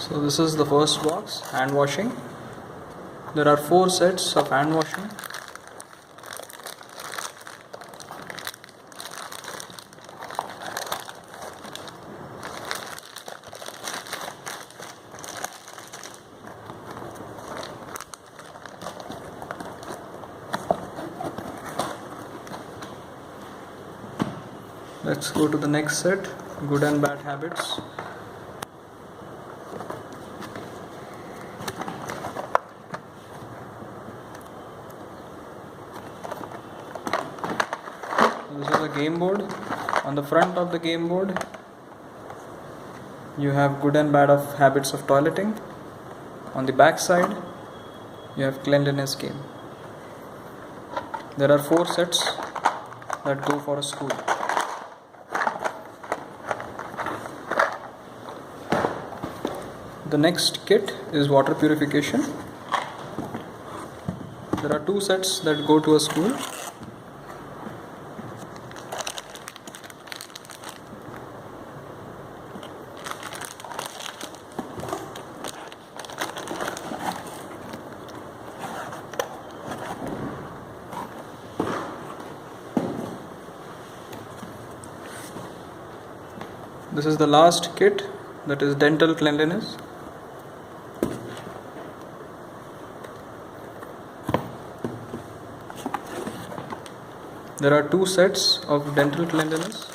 So this is the first box, hand washing. There are 4 sets of hand washing. Let's go to the next set, good and bad habits. This is a game board. On the front of the game board, you have good and bad of habits of toileting. On the back side, you have cleanliness game. There are 4 sets that go for a school. The next kit is water purification. There are 2 sets that go to a school. This is the last kit, that is dental cleanliness. There are 2 sets of dental cleanliness.